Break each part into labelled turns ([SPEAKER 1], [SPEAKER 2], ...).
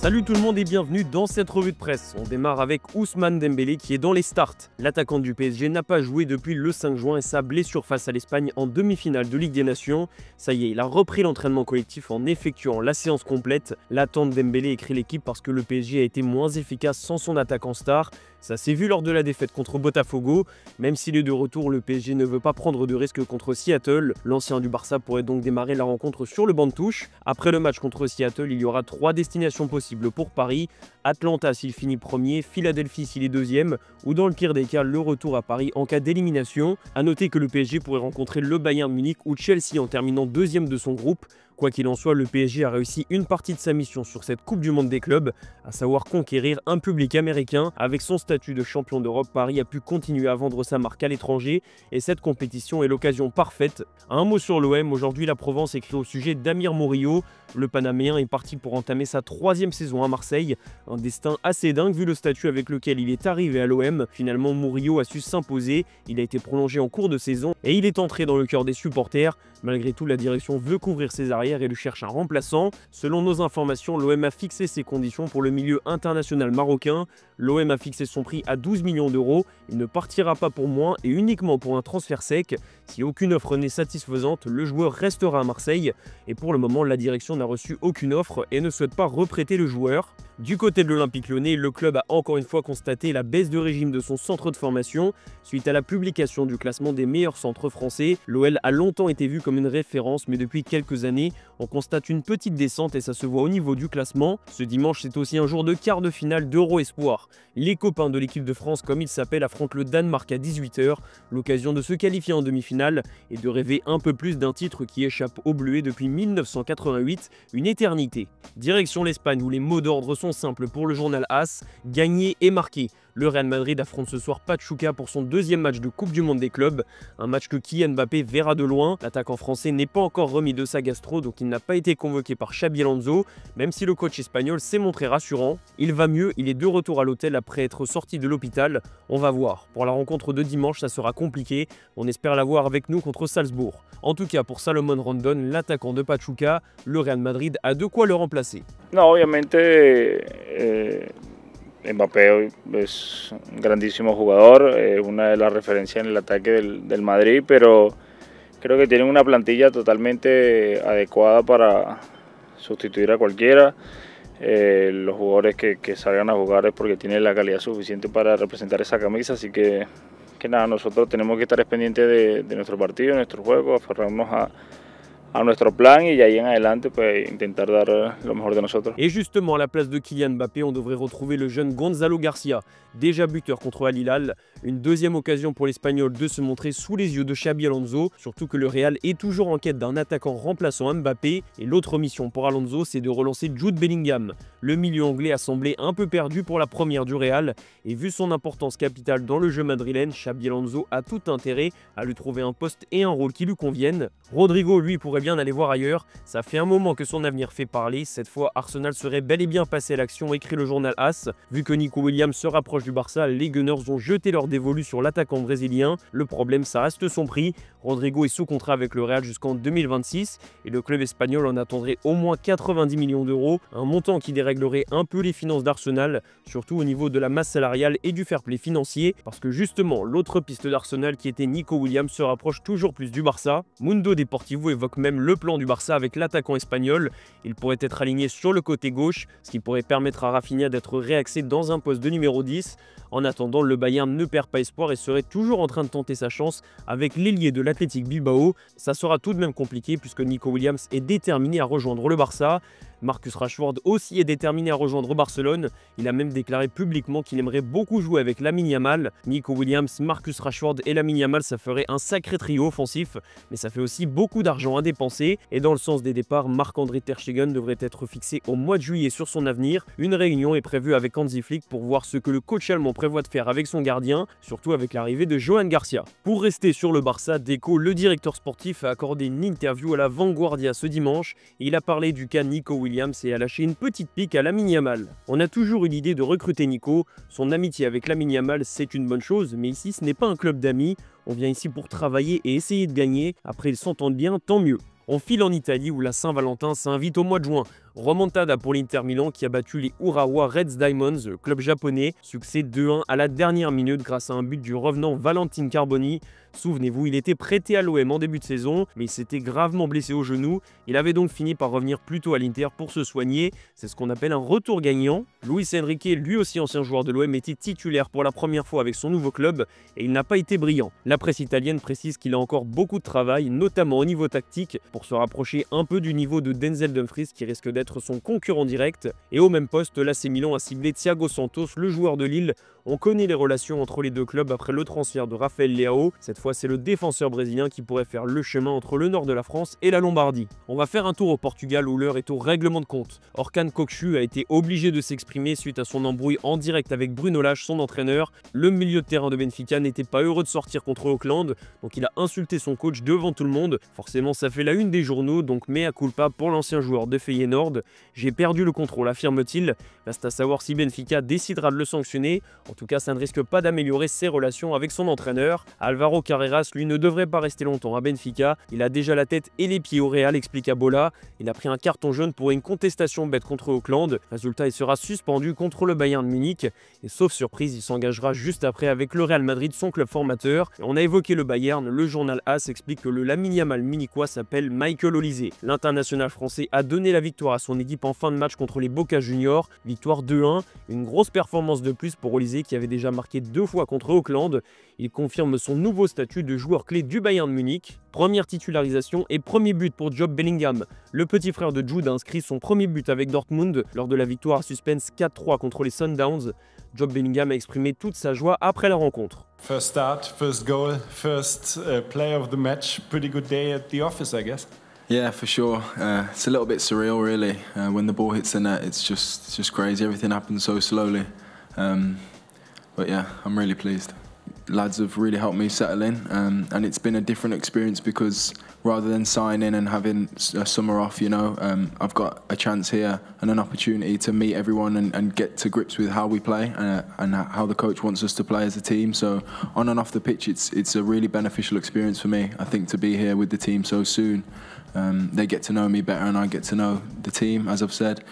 [SPEAKER 1] Salut tout le monde et bienvenue dans cette revue de presse. On démarre avec Ousmane Dembélé qui est dans les starts. L'attaquant du PSG n'a pas joué depuis le 5 juin et sa blessure face à l'Espagne en demi-finale de Ligue des Nations. Ça y est, il a repris l'entraînement collectif en effectuant la séance complète. L'attente Dembélé écrit l'équipe parce que le PSG a été moins efficace sans son attaquant star. Ça s'est vu lors de la défaite contre Botafogo. Même s'il est de retour, le PSG ne veut pas prendre de risque contre Seattle. L'ancien du Barça pourrait donc démarrer la rencontre sur le banc de touche. Après le match contre Seattle, il y aura 3 destinations possibles pour Paris. Atlanta s'il finit premier, Philadelphie s'il est deuxième, ou dans le pire des cas, le retour à Paris en cas d'élimination. A noter que le PSG pourrait rencontrer le Bayern Munich ou Chelsea en terminant deuxième de son groupe. Quoi qu'il en soit, le PSG a réussi une partie de sa mission sur cette Coupe du Monde des clubs, à savoir conquérir un public américain. Avec son statut de champion d'Europe, Paris a pu continuer à vendre sa marque à l'étranger et cette compétition est l'occasion parfaite. Un mot sur l'OM, aujourd'hui la Provence écrit au sujet d'Amir Murillo. Le Panaméen est parti pour entamer sa 3e saison à Marseille. Un destin assez dingue vu le statut avec lequel il est arrivé à l'OM. Finalement, Murillo a su s'imposer, il a été prolongé en cours de saison et il est entré dans le cœur des supporters. Malgré tout, la direction veut couvrir ses arrières et lui cherche un remplaçant. Selon nos informations, l'OM a fixé ses conditions pour le milieu international marocain. L'OM a fixé son prix à 12 millions d'euros. Il ne partira pas pour moins et uniquement pour un transfert sec. Si aucune offre n'est satisfaisante, le joueur restera à Marseille. Et pour le moment, la direction n'a reçu aucune offre et ne souhaite pas reprêter le joueur. Du côté de l'Olympique Lyonnais, le club a encore une fois constaté la baisse de régime de son centre de formation. Suite à la publication du classement des meilleurs centres français, l'OL a longtemps été vu comme une référence, mais depuis quelques années, on constate une petite descente et ça se voit au niveau du classement. Ce dimanche, c'est aussi un jour de quart de finale d'Euro Espoir. Les copains de l'équipe de France, comme ils s'appellent, affrontent le Danemark à 18 h, l'occasion de se qualifier en demi-finale et de rêver un peu plus d'un titre qui échappe aux Bleus depuis 1988, une éternité. Direction l'Espagne où les mots d'ordre sont simples pour le journal AS, gagner et marquer. Le Real Madrid affronte ce soir Pachuca pour son 2e match de Coupe du Monde des clubs, un match que Kylian Mbappé verra de loin. L'attaquant français n'est pas encore remis de sa gastro, donc il n'a pas été convoqué par Xabi Alonso, même si le coach espagnol s'est montré rassurant. Il va mieux, il est de retour à l'hôtel après être sorti de l'hôpital. On va voir. Pour la rencontre de dimanche, ça sera compliqué. On espère l'avoir avec nous contre Salzbourg. En tout cas, pour Salomon Rondon, l'attaquant de Pachuca, le Real Madrid a de quoi le remplacer.
[SPEAKER 2] No, obviamente Mbappé es un grandísimo jugador, una de las referencias en el ataque del Madrid, pero creo que tienen una plantilla totalmente adecuada para sustituir a cualquiera. Los jugadores que salgan a jugar es porque tienen la calidad suficiente para representar esa camisa, así que nada, nosotros tenemos que estar pendientes de nuestro partido, de nuestro juego, aferrarnos a nuestro plan y de ahí en adelante pues, intentar dar lo mejor de nosotros.
[SPEAKER 1] Et justement, à la place de Kylian Mbappé, on devrait retrouver le jeune Gonzalo Garcia, déjà buteur contre Al Hilal. Une deuxième occasion pour l'Espagnol de se montrer sous les yeux de Xabi Alonso, surtout que le Real est toujours en quête d'un attaquant remplaçant Mbappé. Et l'autre mission pour Alonso, c'est de relancer Jude Bellingham. Le milieu anglais a semblé un peu perdu pour la première du Real, et vu son importance capitale dans le jeu madrilène, Xabi Alonso a tout intérêt à lui trouver un poste et un rôle qui lui conviennent. Rodrigo, lui, pourrait bien aller voir ailleurs. Ça fait un moment que son avenir fait parler. Cette fois, Arsenal serait bel et bien passé à l'action, écrit le journal AS. Vu que Nico Williams se rapproche du Barça, les Gunners ont jeté leur dévolu sur l'attaquant brésilien. Le problème, ça reste son prix. Rodrigo est sous contrat avec le Real jusqu'en 2026 et le club espagnol en attendrait au moins 90 millions d'euros, un montant qui déréglerait un peu les finances d'Arsenal, surtout au niveau de la masse salariale et du fair play financier, parce que justement, l'autre piste d'Arsenal qui était Nico Williams se rapproche toujours plus du Barça. Mundo Deportivo évoque même le plan du Barça avec l'attaquant espagnol. Il pourrait être aligné sur le côté gauche, ce qui pourrait permettre à Rafinha d'être réaxé dans un poste de numéro 10. En attendant, le Bayern ne perd pas espoir et serait toujours en train de tenter sa chance avec l'ailier de l'Athletic Bilbao. Ça sera tout de même compliqué puisque Nico Williams est déterminé à rejoindre le Barça. Marcus Rashford aussi est déterminé à rejoindre Barcelone. Il a même déclaré publiquement qu'il aimerait beaucoup jouer avec Lamine Yamal. Nico Williams, Marcus Rashford et Lamine Yamal, ça ferait un sacré trio offensif, mais ça fait aussi beaucoup d'argent à dépenser. Et dans le sens des départs, Marc-André Ter Stegen devrait être fixé au mois de juillet sur son avenir. Une réunion est prévue avec Hansi Flick pour voir ce que le coach allemand prévoit de faire avec son gardien, surtout avec l'arrivée de Johan Garcia. Pour rester sur le Barça, Deco, le directeur sportif, a accordé une interview à la Vanguardia ce dimanche et il a parlé du cas Nico Williams et a lâché une petite pique à Lamine Yamal. On a toujours eu l'idée de recruter Nico, son amitié avec Lamine Yamal c'est une bonne chose, mais ici ce n'est pas un club d'amis, on vient ici pour travailler et essayer de gagner, après ils s'entendent bien, tant mieux. On file en Italie où la Saint-Valentin s'invite au mois de juin. Remontada pour l'Inter Milan qui a battu les Urawa Reds Diamonds, club japonais. Succès 2-1 à la dernière minute grâce à un but du revenant Valentin Carboni. Souvenez-vous, il était prêté à l'OM en début de saison, mais il s'était gravement blessé au genou. Il avait donc fini par revenir plus tôt à l'Inter pour se soigner. C'est ce qu'on appelle un retour gagnant. Luis Enrique, lui aussi ancien joueur de l'OM, était titulaire pour la première fois avec son nouveau club et il n'a pas été brillant. La presse italienne précise qu'il a encore beaucoup de travail, notamment au niveau tactique, pour se rapprocher un peu du niveau de Denzel Dumfries qui risque d'être son concurrent direct. Et au même poste, l'AC Milan a ciblé Thiago Santos, le joueur de Lille. On connaît les relations entre les deux clubs après le transfert de Rafael Leao. Cette fois, c'est le défenseur brésilien qui pourrait faire le chemin entre le nord de la France et la Lombardie. On va faire un tour au Portugal où l'heure est au règlement de compte. Orkan Kokchu a été obligé de s'exprimer suite à son embrouille en direct avec Bruno Lage, son entraîneur. Le milieu de terrain de Benfica n'était pas heureux de sortir contre Auckland, donc il a insulté son coach devant tout le monde. Forcément, ça fait la une des journaux, donc mea culpa pour l'ancien joueur de Feyenoord. J'ai perdu le contrôle, affirme-t-il. Reste à savoir si Benfica décidera de le sanctionner. En tout cas, ça ne risque pas d'améliorer ses relations avec son entraîneur. Alvaro Carreras, lui, ne devrait pas rester longtemps à Benfica. Il a déjà la tête et les pieds au Real, explique Abola. Il a pris un carton jaune pour une contestation bête contre Auckland. Résultat, il sera suspendu contre le Bayern de Munich. Et sauf surprise, il s'engagera juste après avec le Real Madrid, son club formateur. Et on a évoqué le Bayern, le journal AS explique que le Lamine Yamal munichois s'appelle Michael Olise. L'international français a donné la victoire à son équipe en fin de match contre les Boca Juniors. Victoire 2-1, une grosse performance de plus pour Olise qui avait déjà marqué 2 fois contre Auckland. Il confirme son nouveau statut de joueur clé du Bayern de Munich. Première titularisation et premier but pour Job Bellingham. Le petit frère de Jude a inscrit son premier but avec Dortmund lors de la victoire à suspense 4-3 contre les Sundowns. Job Bellingham a exprimé toute sa joie après la rencontre.
[SPEAKER 3] First start, first goal, first play of the match. Pretty good day at the office, I guess.
[SPEAKER 4] Yeah, for sure. It's a little bit surreal, really. When the ball hits the net, it's just crazy. Everything happens so slowly. But yeah, I'm really pleased. Lads have really helped me settle in, and it's been a different experience because rather than signing and having a summer off, you know, I've got a chance here and an opportunity to meet everyone and get to grips with how we play and how the coach wants us to play as a team. So on and off the pitch, it's a really beneficial experience for me. I think to be here with the team so soon, they get to know me better and I get to know the team, as I've said.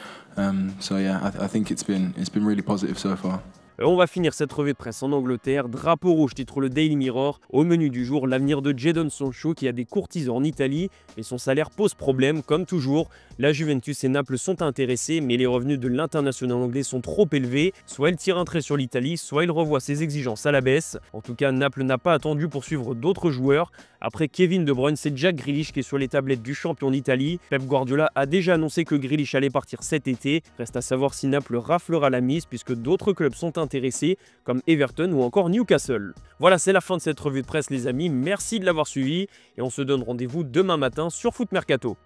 [SPEAKER 4] So yeah, I think it's been really positive so far.
[SPEAKER 1] On va finir cette revue de presse en Angleterre. Drapeau rouge, titre le Daily Mirror. Au menu du jour, l'avenir de Jadon Sancho qui a des courtisans en Italie. Mais son salaire pose problème, comme toujours. La Juventus et Naples sont intéressés, mais les revenus de l'international anglais sont trop élevés. Soit il tire un trait sur l'Italie, soit il revoit ses exigences à la baisse. En tout cas, Naples n'a pas attendu pour suivre d'autres joueurs. Après Kevin De Bruyne, c'est Jack Grealish qui est sur les tablettes du champion d'Italie. Pep Guardiola a déjà annoncé que Grealish allait partir cet été. Reste à savoir si Naples raflera la mise puisque d'autres clubs sont intéressés comme Everton ou encore Newcastle. Voilà, c'est la fin de cette revue de presse les amis. Merci de l'avoir suivi et on se donne rendez-vous demain matin sur Foot Mercato.